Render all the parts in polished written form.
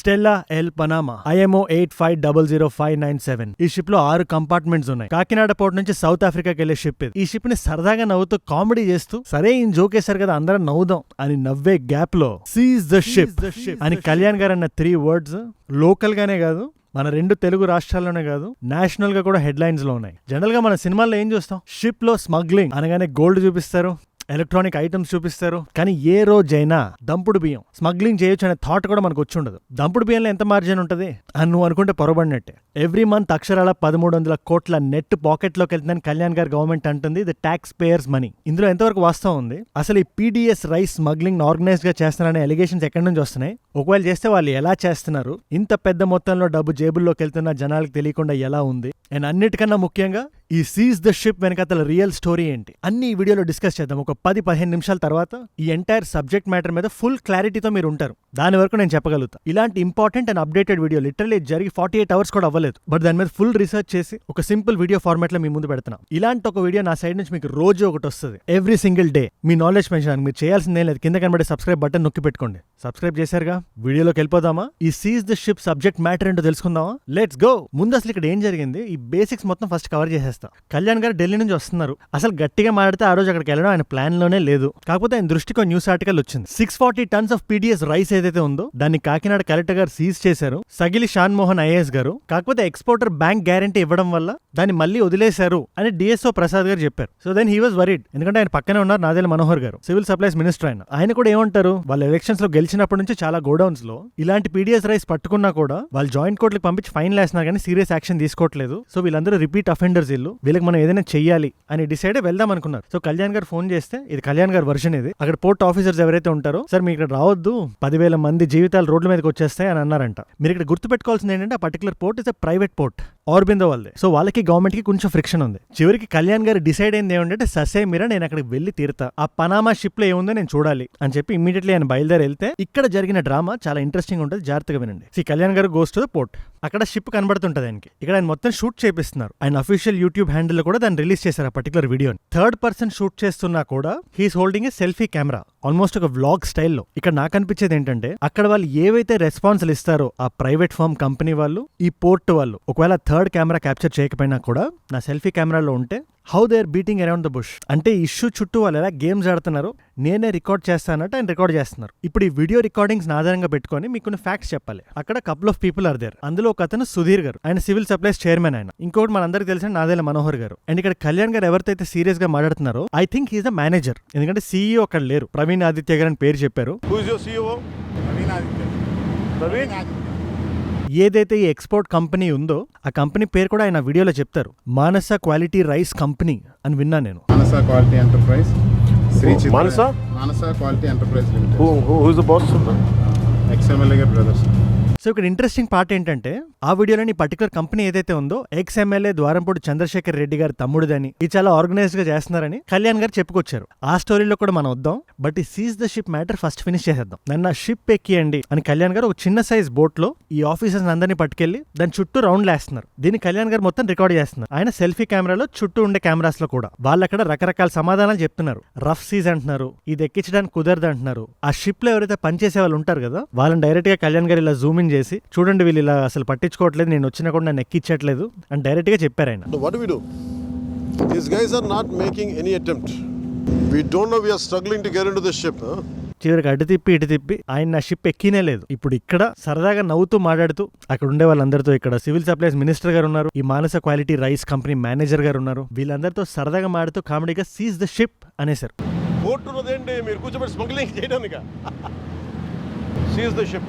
Stella L Panama IMO 8500597. ఈ ship లో 6 compartments ఉన్నాయి. కాకినాడ పోర్ట్ నుంచి సౌత్ ఆఫ్రికాకి వెళ్లే షిప్ ఇది. ఈ షిప్ ని సరదాగా నవ్వుతూ కామెడీ చేస్తూ సరే ఈయన జోకేశారు కదా అందరం నవ్వుదాం అని నవ్వే గ్యాప్ లో సీజ్ ద షిప్ అని కళ్యాణ్ గారు అన్న 3 words లోకల్ గానే కాదు, మన 2 తెలుగు రాష్ట్రాల్లోనే కాదు, నేషనల్ గా కూడా హెడ్లైన్స్ లో ఉన్నాయి. జనరల్ గా మన సినిమాల్లో ఏం చూస్తాం, షిప్ లో స్మగ్లింగ్ అనగానే గోల్డ్ చూపిస్తారు, ఎలక్ట్రానిక్ ఐటమ్స్ చూపిస్తారు. కానీ ఏ రోజైనా దంపుడు బియ్యం స్మగ్లింగ్ చేయొచ్చు అనే థాట్ కూడా మనకు వచ్చి ఉండదు. దంపుడు బియ్యంలో ఎంత మార్జిన్ ఉంటుంది అని నువ్వు అనుకుంటే పొరబడినట్టే. ఎవ్రీ మంత్ అక్షరాల 1300 కోట్ల నెట్ పాకెట్ లోకి వెళ్తుందని కళ్యాణ్ గారు గవర్నమెంట్ అంటుంది. The tax payers money. ఇందులో ఎంతవరకు వాస్తవం ఉంది? అసలు ఈ PDS రైస్ స్మగ్లింగ్ ఆర్గనైజ్ గా చేస్తున్నారనే ఎలిగేషన్స్ ఎక్కడి నుంచి వస్తున్నాయి? ఒకవేళ చేస్తే వాళ్ళు ఎలా చేస్తున్నారు? ఇంత పెద్ద మొత్తంలో డబ్బు జేబుల్లోకి వెళ్తున్న జనాలకు తెలియకుండా ఎలా ఉంది? అండ్ అన్నిటికన్నా ముఖ్యంగా ఈ సీజ్ ద షిప్ వెనకాతల రియల్ స్టోరీ ఏంటి అన్ని ఈ వీడియోలో డిస్కస్ చేద్దాం. ఒక 10-15 నిమిషాల తర్వాత ఈ ఎంటైర్ సబ్జెక్ట్ మ్యాటర్ మీద ఫుల్ క్లారిటీతో మీరు ఉంటారు. దాని వరకు నేను చెప్పగలుగుతా. ఇలాంటి important and updated video literally జరిగి 48 hours కూడా అవ్వలేదు. బట్ దాని మీద ఫుల్ రీసెర్చ్ చేసి ఒక సింపుల్ వీడియో ఫార్మాట్ లో మీ ముందు పెడుతున్నాం. ఇలాంటి ఒక వీడియో నా సైడ్ నుంచి మీకు రోజు ఒకటి వస్తుంది. ఎవ్రీ సింగిల్ డే మీ నాలెడ్జ్ పెంచడానికి మీరు చేయాల్సిందే లేదు. కింద కనబడే సబ్స్క్రైబ్ బటన్ నొక్కి పెట్టుకోండి. సబ్స్క్రైబ్ చేశారుగా? వీడియోలోకి వెళ్ళిపోదామా? ఈ seize the ship subject matter ఏంటో తెలుసుకుందామా? Let's go. ముందు అసలు ఇక్కడ ఏం జరిగింది ఈ బేసిక్స్ మొత్తం ఫస్ట్ కవర్ చేసేస్తా. కళ్యాణ్ గారు ఢిల్లీ నుంచి వస్తున్నారు. అసలు గట్టిగా మాట్లాడితే ఆ రోజు అక్కడికి వెళ్ళడం ఆయన ప్లాన్ లోనే లేదు. కాకపోతే ఆయన దృష్టికి న్యూస్ ఆర్టికల్ వచ్చింది. 640 tons ఆఫ్ PDS రైస్ ఏదైతే ఉందో దాన్ని కాకినాడ కలెక్టర్ గారు సీజ్ చేశారు. సగిలి షాన్ మోహన్ IAS గారు. కాకపోతే ఎక్స్పోర్టర్ బ్యాంక్ గ్యారంటీ ఇవ్వడం వల్ల దాన్ని మళ్ళీ వదిలేశారు అని DSO ప్రసాద్ గారు చెప్పారు. So then he was worried. ఎందుకంటే ఆయన పక్కనే ఉన్నారు నాదెళ్ల మనోహర్ గారు, సివిల్ సప్లైస్ మినిస్టర్. ఆయన కూడా ఏమంటారు, వాళ్ళ ఎలక్షన్స్ లో గెలిచినప్పటి నుంచి చాలా గోడౌన్స్ లో ఇలాంటి PDS రైస్ పట్టుకున్నా కూడా వాళ్ళు జాయింట్ కోర్టులకు పంపించి ఫైన్ వేస్తున్నారు కానీ సీరియస్ యాక్షన్ తీసుకోవట్లేదు. సో వీళ్ళందరూ రిపీట్ అఫెండర్స్. వీళ్ళకి మనం ఏదైనా చెయ్యాలి అని డిసైడ్ వెళ్దాం అనుకున్నారు. సో కళ్యాణ్ గారు ఫోన్ చేస్తే, ఇది కళ్యాణ్ గారు వర్షన్, ఇది అక్కడ పోర్ట్ ఆఫీసర్స్ ఎవరైతే ఉంటారో, సార్ మీరు ఇక్కడ రావద్దు, 10,000 మంది జీవితాలు రోడ్ల మీదకి వచ్చేస్తాయి అని అన్నారంట. మీరు ఇక్కడ గుర్తుపెట్టుకోవాల్సింది ఏంటంటే ఆ particular port is a private port, Aurobindo వాళ్ళదే. సో వాళ్ళకి గవర్నమెంట్ కి కొంచెం ఫ్రిక్షన్ ఉంది. చివరికి కళ్యాణ్ గారు డిసైడ్ అయింది ఏమంటే, ససే మీరా నేను అక్కడికి వెళ్లి తీరుతా, ఆ పనామా షిప్ లో ఏముందో నేను చూడాలి అని చెప్పి ఇమీడియట్లీ ఆయన బయలుదేరి వెళ్తే ఇక్కడ జరిగిన డ్రామా చాలా ఇంట్రెస్టింగ్ ఉంటుంది. జాగ్రత్తగా వినండి. కళ్యాణ్ గారు గోస్ టు ద పోర్ట్. అక్కడ షిప్ కనబడుతుంటది ఆయనకి. ఇక్కడ ఆయన మొత్తం షూట్ చేపిస్తున్నారు. ఆయన అఫీషియల్ యూట్యూబ్ హ్యాండిల్ లో కూడా దాన్ని రిలీజ్ చేశారు ఆ పర్టికులర్ వీడియోని. థర్డ్ పర్సన్ షూట్ చేస్తున్నా కూడా he's holding a selfie camera, almost ఒక వ్లాగ్ స్టైల్లో. ఇక్కడ నాకు అనిపించేది ఏంటంటే, అక్కడ వాళ్ళు ఏవైతే రెస్పాన్స్లు ఇస్తారో ఆ ప్రైవేట్ ఫర్మ్ కంపెనీ వాళ్ళు, ఈ పోర్ట్ వాళ్ళు, ఒకవేళ థర్డ్ కెమెరా క్యాప్చర్ చేయకపోయినా కూడా నా సెల్ఫీ కెమెరాలో ఉంటే how they are beating around the bush, అంటే ఇష్యూ చుట్టూ వాళ్ళు ఎలా గేమ్స్ ఆడుతున్నారు నేనే రికార్డ్ చేస్తానంటే ఆయన రికార్డ్ చేస్తున్నారు. ఇప్పుడు ఈ వీడియో రికార్డింగ్స్ ఆధారంగా పెట్టుకొని మీకు కొన్ని ఫ్యాక్ట్స్ చెప్పాలి. అక్కడ couple of people are there. అందులో ఒక అతను సుధీర్ గారు, ఆయన సివిల్ సప్లైస్ చైర్మన్. ఆయన ఇంకోటి మనందరికి తెలిసిన నాదెళ్ల మనోహర్ గారు. అండ్ ఇక్కడ కళ్యాణ్ గారు ఎవరితో సీరియస్ గా మాట్లాడుతున్నారో I think he's the manager, ఎందుకంటే CEO అక్కడ లేరు. ప్రవీణ్ ఆదిత్య గారు అని పేరు చెప్పారు. ఏదైతే ఈ ఎక్స్పోర్ట్ కంపెనీ ఉందో ఆ కంపెనీ పేరు కూడా ఆయన వీడియోలో చెప్తారు. మానస క్వాలిటీ రైస్ కంపెనీ అని విన్నా నేను. Manasa quality enterprise, Manasa quality enterprise limited. Who is the boss of that? XMLA గారి బ్రదర్స్. సో ఇక్కడ ఇంట్రెస్టింగ్ పార్ట్ ఏంటంటే, ఆ వీడియోలోని పర్టికులర్ కంపెనీ ఏదైతే ఉందో XMLA ద్వారంపూడి చంద్రశేఖర్ రెడ్డి గారి తమ్ముడిదని, ఇది చాలా ఆర్గనైజ్డ్ గా చేస్తున్నారని కళ్యాణ్ గారు చెప్పుకొచ్చారు. ఆ స్టోరీలో కూడా మనం వద్దాం. బట్ ఈ seize the ship matter first finish చేసేద్దాం. నన్ను షిప్ ఎక్కియండి అని కళ్యాణ్ గారు ఒక చిన్న సైజ్ బోట్ లో ఈ ఆఫీసర్స్ అందరినీ పట్టుకెళ్లి దాని చుట్టూ రౌండ్ లేస్తున్నారు. దీన్ని కళ్యాణ్ గారు మొత్తం రికార్డ్ చేస్తున్నారు. ఆయన సెల్ఫీ కెమెరాలో చుట్టూ ఉండే కెమెరాస్ లో కూడా వాళ్ళు అక్కడ రకరకాల సమాధానాలు చెప్తున్నారు. రఫ్ సీజ్ అంటున్నారు, ఇది ఎక్కించడానికి కుదరదు అంటున్నారు. ఆ షిప్ లో ఎవరైతే పనిచేసే వాళ్ళు ఉంటారు కదా, వాళ్ళని డైరెక్ట్ గా కళ్యాణ్ గారు ఇలా జూమ్ ఇన్ చేసి, చూడండి వీళ్ళు ఇలా అసలు పట్టించుకోవట్లేదు, నేను వచ్చినా కూడా నన్ను ఎక్కించట్లేదు అని డైరెక్ట్ గా చెప్పారు ఆయన. What do we do? These guys are not making any attempt. We don't know, we are struggling to get into the ship. చివరికి అటు తిప్పి ఇటు తిప్పి ఆయన నా షిప్ ఎక్కినే లేదు. ఇప్పుడు ఇక్కడ సరదాగా నవ్వుతూ మాట్లాడుతూ అక్కడ ఉండే వాళ్ళందరితో, ఇక్కడ సివిల్ సప్లైస్ మినిస్టర్ గారు ఉన్నారు, ఈ మానస క్వాలిటీ రైస్ కంపెనీ మేనేజర్ గారు ఉన్నారు, వీళ్ళందరితో సరదాగా మాడుతూ కామెడీగా సీజ్ ద షిప్ అనేసారు. పోర్ట్ ఉన్నదేంటి, మీరు కూర్చోబెట్టి స్మగ్లింగ్ చేయడానికి. Seize the ship.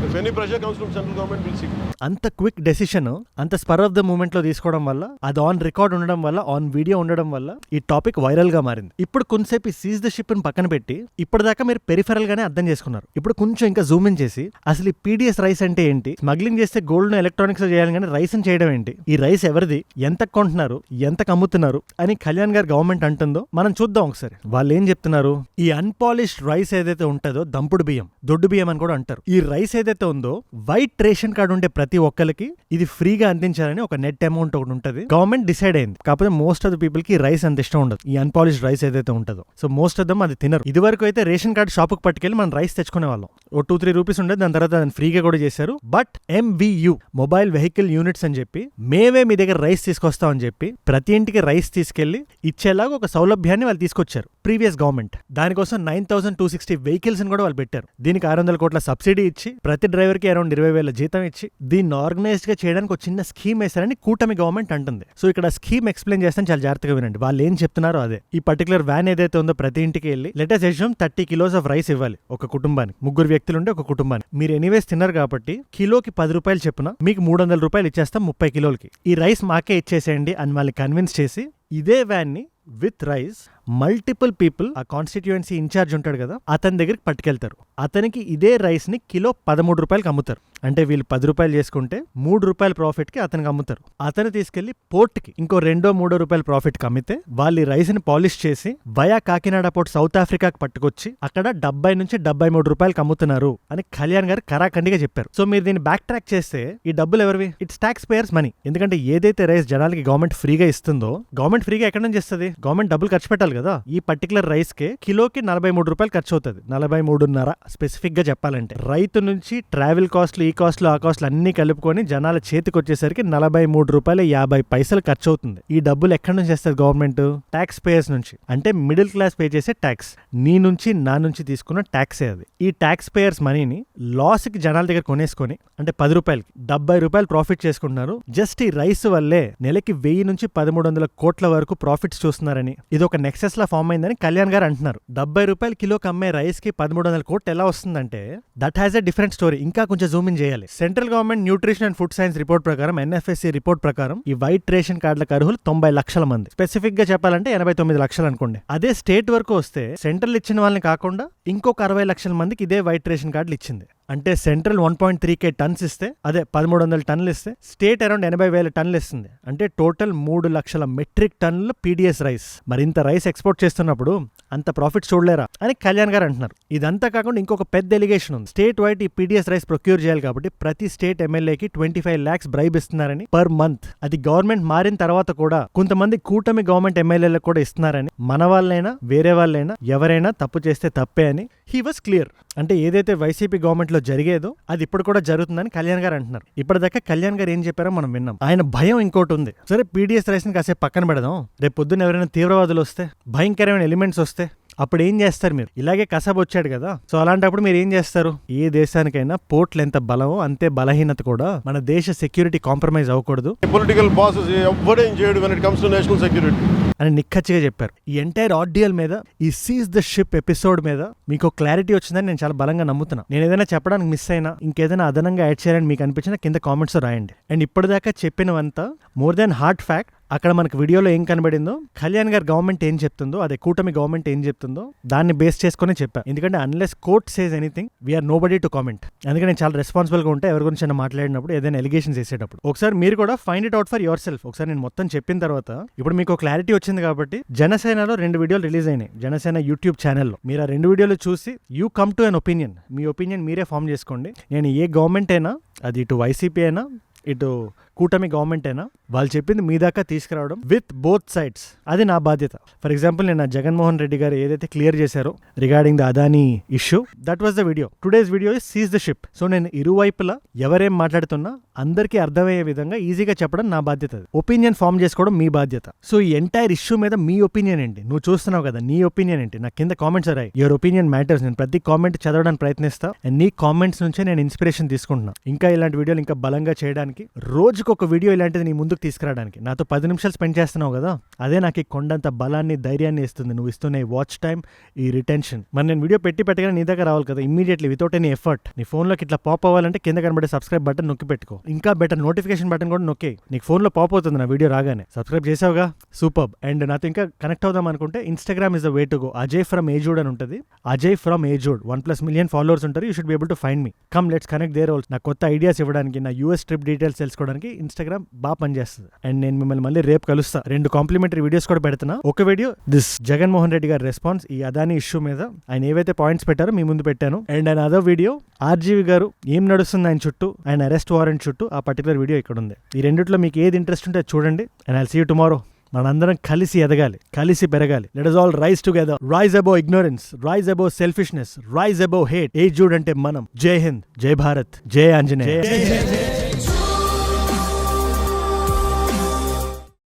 If any pressure comes from central government, we'll see. అంత క్విక్ డెసిషన్, అంత స్పర్ ఆఫ్ ద మూమెంట్ లో తీసుకోవడం వల్ల, అది ఆన్ రికార్డ్ ఉండడం వల్ల, ఆన్ వీడియో ఉండడం వల్ల ఈ టాపిక్ వైరల్ గా మారింది. ఇప్పుడు కొంతసేపు ఈ సీజ్ ద షిప్ ని పక్కన పెట్టి ఇప్పటిదాకా మీరు పెరిఫెరల్ గానే అర్థం చేసుకున్నారు. ఇప్పుడు కొంచెం ఇంకా జూమ్ ఇన్ చేసి అసలు ఈ PDS రైస్ అంటే ఏంటి, స్మగ్లింగ్ చేస్తే గోల్డ్ ను ఎలక్ట్రానిక్స్ చేయాలి కానీ రైస్ ని చేయడం ఏంటి, ఈ రైస్ ఎవరిది, ఎంత కొంటున్నారు, ఎంతకు అమ్ముతున్నారు అని కళ్యాణ్ గారు గవర్నమెంట్ అంటుందో మనం చూద్దాం ఒకసారి. వాళ్ళు ఏం చెప్తున్నారు, ఈ అన్పాలిష్డ్ రైస్ ఏదైతే ఉంటుందో దంపుడు బియ్యం, దొడ్డు బియ్యం అని కూడా అంటారు. ఈ రైస్ ఏదైతే ఏదైతే ఉందో వైట్ రేషన్ కార్డు ఉండే ప్రతి ఒక్కరికి ఇది ఫ్రీగా అందించాలని ఒక నెట్ అమౌంట్ ఒకటి ఉంటుంది. గవర్నమెంట్ డిసైడ్ అయింది. కాకపోతే మోస్ట్ ఆఫ్ ద పీపుల్ కి రైస్ అంత ఇష్టం ఉండదు, ఈ అన్పాలిష్డ్ రైస్ ఏదైతే ఉంటుందో. సో మోస్ట్ ఆఫ్ దమ్ అది తినరు. ఇది వరకు అయితే రేషన్ కార్డు షాప్కి పట్టుకెళ్ళి మనం రైస్ తెచ్చుకునే వాళ్ళం. ఓ 2-3 రూపీస్ ఉండేది, దాని తర్వాత దాన్ని ఫ్రీగా కూడా చేశారు. But MVU mobile vehicle units అని చెప్పి మేమే మీ దగ్గర రైస్ తీసుకొస్తామని చెప్పి ప్రతి ఇంటికి రైస్ తీసుకెళ్లి ఇచ్చేలాగా ఒక సౌలభ్యాన్ని వాళ్ళు తీసుకొచ్చారు ప్రీవియస్ గవర్నమెంట్. దానికోసం 9,260 వెహికల్స్ కూడా వాళ్ళు పెట్టారు. దీనికి 600 కోట్ల సబ్సిడీ ఇచ్చి ప్రతి డ్రైవర్ కి అరౌండ్ 20,000 జీతం ఇచ్చి దీన్ని ఆర్గనైజ్డ్ గా చేయడానికి ఒక చిన్న స్కీమ్ వేశారని కూటమి గవర్నమెంట్ అంటుంది. సో ఇక్కడ స్కీమ్ ఎక్స్ప్లెయిన్ చేస్తాను, చాలా జాగ్రత్తగా వినండి. వాళ్ళు ఏం చెప్తున్నారో అదే. ఈ పర్టికులర్ వ్యాన్ ఏదైతే ఉందో ప్రతి ఇంటికి వెళ్ళి letters assume 30 kilos of rice ఇవ్వాలి ఒక కుటుంబానికి. 3 వ్యక్తులు ఉంటే ఒక కుటుంబానికి. మీరు ఎనీవేస్ తిన్నారు కాబట్టి కిలోకి 10 రూపాయలు చెప్పున మీకు 300 రూపాయలు ఇచ్చేస్తాం 30 కిలోలకి. ఈ రైస్ మాకే ఇచ్చేసేయండి అని వాళ్ళని కన్విన్స్ చేసి ఇదే వ్యాన్ ని విత్ రైస్ మల్టిపుల్ పీపుల్ ఆ కాన్స్టిట్యుయెన్సీ ఇన్ఛార్జ్ ఉంటాడు కదా అతని దగ్గరికి పట్టుకెళ్తారు. అతనికి ఇదే రైస్ ని కిలో 13 రూపాయలకి అమ్ముతారు. అంటే వీళ్ళు 10 రూపాయలు చేసుకుంటే 3 రూపాయల ప్రాఫిట్ కి అతనికి అమ్ముతారు. అతను తీసుకెళ్లి పోర్ట్ కి ఇంకో 2-3 రూపాయల ప్రాఫిట్ కి అమ్మితే వాళ్ళు ఈ రైస్ ని పాలిష్ చేసి వయా కాకినాడ పోర్ట్ సౌత్ ఆఫ్రికాకి పట్టుకొచ్చి అక్కడ 70 నుంచి 73 రూపాయలకి అమ్ముతున్నారు అని కళ్యాణ్ గారు కరాఖండిగా చెప్పారు. సో మీరు దీన్ని బ్యాక్ ట్రాక్ చేస్తే ఈ డబ్బులు ఎవరివి? It's tax payers money. ఎందుకంటే ఏదైతే రైస్ జనాలకి గవర్నమెంట్ ఫ్రీగా ఇస్తుందో గవర్నమెంట్ ఫ్రీగా ఎక్కడ నుంచి ఇస్తుంది? గవర్నమెంట్ డబ్బులు ఖర్చు పెట్టాలి కదా. ఈ పర్టికులర్ రైస్ కే కిలోకి 43 రూపాయలు ఖర్చు అవుతుంది. 43.5 స్పెసిఫిక్ గా చెప్పాలంటే. రైతు నుంచి ట్రావెల్ కాస్ట్లు, ఈ కాస్ట్లు, ఆ కాస్ట్లు అన్ని కలుపుకొని జనాల చేతికి వచ్చేసరికి 43 రూపాయలు 50 పైసలు ఖర్చు అవుతుంది. ఈ డబ్బులు ఎక్కడి నుంచి చేస్తుంది గవర్నమెంట్? ట్యాక్స్ పేయర్స్ నుంచి. అంటే మిడిల్ క్లాస్ పే చేసే ట్యాక్స్. నీ నుంచి నా నుంచి తీసుకున్న ట్యాక్సే అది. ఈ ట్యాక్స్ పేయర్స్ మనీని లాస్ కి జనాల దగ్గర కొనేసుకొని అంటే 10 రూపాయలకి 70 రూపాయలు ప్రాఫిట్ చేసుకుంటున్నారు. జస్ట్ ఈ రైస్ వల్లే నెలకి 1000 నుంచి 1300 కోట్ల వరకు ప్రాఫిట్స్ చూస్తున్నారని, ఇది ఒక నెక్సెస్ లా ఫామ్ అయిందని కళ్యాణ్ గారు అంటున్నారు. 70 రూపాయలు కిలోకి అమ్మే రైస్ కి 1300 కోట్లు ఎలా వస్తుందంటే that has a different story. ఇంకా కొంచెం జూమ్ ఇన్ చేయాలి. Central government nutrition and food science report ప్రకారం, NFSC రిపోర్ట్ ప్రకారం ఈ వైట్ రేషన్ కార్డులకు అర్హులు 90 లక్షల మంది. స్పెసిఫిక్ గా చెప్పాలంటే 89 లక్షలు అనుకోండి. అదే స్టేట్ వరకు వస్తే సెంట్రల్ ఇచ్చిన వాళ్ళని కాకుండా ఇంకొక 60 లక్షల మందికి ఇదే వైట్ రేషన్ కార్డులు ఇచ్చింది. అంటే సెంట్రల్ 1.3K టన్స్ ఇస్తే, అదే 1300 టన్నులు ఇస్తే స్టేట్ అరౌండ్ 80,000 టన్నులు ఇస్తుంది. అంటే టోటల్ 3 లక్షల మెట్రిక్ టన్నులు PDS రైస్. మరి ఇంత రైస్ ఎక్స్పోర్ట్ చేస్తున్నప్పుడు అంత ప్రాఫిట్ చూడలేరా అని కళ్యాణ్ గారు అంటున్నారు. ఇదంతా కాకుండా ఇంకొక పెద్ద ఎలిగేషన్ ఉంది. స్టేట్ వైడ్ ఈ PDS రైస్ ప్రొక్యూర్ చేయాలి కాబట్టి ప్రతి స్టేట్ ఎమ్మెల్యేకి 25 lakhs బ్రైబ్ ఇస్తున్నారని పర్ మంత్. అది గవర్నమెంట్ మారిన తర్వాత కూడా కొంతమంది కూటమి గవర్నమెంట్ ఎమ్మెల్యేలకు కూడా ఇస్తున్నారని, మన వాళ్ళైనా వేరే వాళ్ళైనా ఎవరైనా తప్పు చేస్తే తప్పే అని హీ వాస్ క్లియర్. అంటే ఏదైతే వైసీపీ గవర్నమెంట్ లో జరిగేదో అది ఇప్పుడు కూడా జరుగుతుందని కళ్యాణ్ గారు అంటున్నారు. ఇప్పటిదాకా కళ్యాణ్ గారు ఏం చెప్పారో మనం విన్నాం. ఆయన భయం ఇంకోటి ఉంది. సరే PDS రైస్ ని కాసేపు పక్కన పెడదాం, రేపు పొద్దున్న ఎవరైనా తీవ్రవాదులు వస్తే, భయంకరమైన ఎలిమెంట్స్ వస్తే అప్పుడు ఏం చేస్తారు మీరు? ఇలాగే కసబ్ వచ్చాడు కదా. సో అలాంటప్పుడు మీరు ఏం చేస్తారు? ఏ దేశానికైనా పోర్ట్లు ఎంత బలమో అంతే బలహీనత కూడా. మన దేశ సెక్యూరిటీ కాంప్రమైజ్ అవ్వకూడదు. పొలిటికల్ బాసెస్ ఎవ్వడేం చేయడు when it comes to national security అని నిక్కచ్చిగా చెప్పారు. ఈ ఎంటైర్ ఆర్డియల్ మీద, ఈ సీజ్ ద షిప్ ఎపిసోడ్ మీద మీకు క్లారిటీ వచ్చిందని నేను చాలా బలంగా నమ్ముతున్నా. నేను ఏదైనా చెప్పడానికి మిస్ అయినా, ఇంకేదైనా అదనంగా యాడ్ చేయాలని మీకు అనిపించినా కింద కామెంట్స్ రాయండి. అండ్ ఇప్పటిదాకా చెప్పినవంతా మోర్ దెన్ హార్డ్ ఫ్యాక్ట్. అక్కడ మనకు వీడియోలో ఏం కనబడిందో, కళ్యాణ్ గారి గవర్నమెంట్ ఏం చెప్తుందో, అదే కూటమి గవర్నమెంట్ ఏం చెప్తుందో దాన్ని బేస్ చేసుకుని చెప్పా. ఎందుకంటే unless court says anything we are nobody to comment. అందుకే నేను చాలా రెస్పాన్సిబుల్ గా ఉంటా ఎవరి గురించి మాట్లాడినప్పుడు, ఏదైనా ఎలిగేషన్స్ చేసేటప్పుడు. ఒకసారి మీరు కూడా find it out for your self. ఒకసారి నేను మొత్తం చెప్పిన తర్వాత ఇప్పుడు మీకు క్లారిటీ వచ్చింది కాబట్టి, జనసేనలో 2 వీడియోలు రిలీజ్ అయినాయి జనసేన యూట్యూబ్ ఛానల్లో. మీరు ఆ 2 వీడియోలు చూసి you come to an opinion. Me opinion మీరే ఫామ్ చేసుకోండి. నేను ఏ గవర్నమెంట్ అయినా, అది ఇటు వైసీపీ అయినా ఇటు కూటమి గవర్నమెంట్ అయినా, వాళ్ళు చెప్పింది మీ దాకా తీసుకురావడం విత్ బోత్ సైడ్స్, అది నా బాధ్యత. ఫర్ ఎగ్జాంపుల్ నేను జగన్మోహన్ రెడ్డి గారు ఏదైతే క్లియర్ చేశారో regarding the Adani issue, that was the video. Today's video is seize the ship. So నేను ఇరువైపులా ఎవరేం మాట్లాడుతున్నా అందరికీ అర్థమయ్యే విధంగా ఈజీగా చెప్పడం నా బాధ్యత. ఒపీనియన్ ఫామ్ చేసుకోవడం మీ బాధ్యత. సో ఈ ఎంటైర్ ఇష్యూ మీద మీ ఒపీనియన్ ఏంటి? నువ్వు చూస్తున్నావు కదా, నీ ఒపీనియన్ ఏంటి? నాకు కింద కామెంట్స్ రాయి. Your opinion matters. నేను ప్రతి కామెంట్ చదవడానికి ప్రయత్నిస్తా. అండ్ నీ కామెంట్స్ నుంచే నేను ఇన్స్పిరేషన్ తీసుకుంటున్నా ఇంకా ఇలాంటి వీడియోలు ఇంకా బలంగా చేయడానికి. రోజుకు ఒక వీడియో ఇలాంటిది నీ ముందుకు తీసుకురావడానికి. నాతో 10 నిమిషాలు స్పెండ్ చేస్తున్నావు కదా, అదే నాకు ఈ కొండంత బలాన్ని, ధైర్యాన్ని ఇస్తుంది. నువ్వు ఇస్తున్న ఈ వాచ్ టైం, ఈ రిటెన్షన్. మరి నేను వీడియో పెట్టగానే నీ దగ్గర రావాలి కదా ఇమ్మీడియట్లీ వితౌట్ ఎనీ ఎఫర్ట్. నీ ఫోన్లోకి ఇట్లా పాప్ అవ్వాలంటే కింద కనబడే సబ్స్క్రైబ్ బటన్ నొక్కి పెట్టుకో. ఇంకా బెటర్ నోటిఫికేషన్ బటన్ కూడా నొక్కి. నీకు ఫోన్లో పాప్ అవుతుంది నా వీడియో రాగానే. Subscribe చేసావుగా, super. అండ్ నాతో ఇంకా కనెక్ట్ అవుదాం అనుకుంటే Instagram is the way to go. Ajay from ఏజోడ్ అని ఉంటుంది. అజయ్ ఫ్రమ్ ఏజోడ్ 1+ million ఫాలోవర్స్ ఉంటారు. You should be able to find me. Come let's connect there also. నా కొత్త ఐడియాస్ ఇవ్వడానికి, నా US ట్రిప్ డీటెయిల్స్ డీటెయిల్స్ తెలుసుకోవడానికి ఇన్స్టాగ్రామ్ బాగా పనిచేస్తుంది. అండ్ నేను మిమ్మల్ని మళ్ళీ రేపు కలుస్తా. 2 కాంప్లిమెంటరీ వీడియోస్ కూడా పెడుతున్నా. ఒక వీడియో దిస్ జగన్మోహన్ రెడ్డి గారి రెస్పాన్స్ ఈ అదానీ ఇష్యూ మీద ఆయన ఏవైతే పాయింట్స్ పెట్టారో మీ ముందు పెట్టాను. అండ్ ఆయన అదో వీడియో ఆర్జీవి గారు ఏం నడుస్తుంది ఆయన చుట్టూ, ఆయన అరెస్ట్ వారెంట్ చుట్టూ, ఆ పర్టికులర్ వీడియో ఇక్కడ ఉంది. ఈ రెండిట్లో మీకు ఏది ఇంట్రెస్ట్ ఉంటే చూడండి. And I'll see you tomorrow. మనందరం కలిసి ఎదగాలి, కలిసి పెరగాలి. Let us all rise together. Rise above ignorance, rise above selfishness, rise above hate. ఏజూడ్ అంటే మనం. జై హింద్, జై భారత్, జై ఆంజనేయ.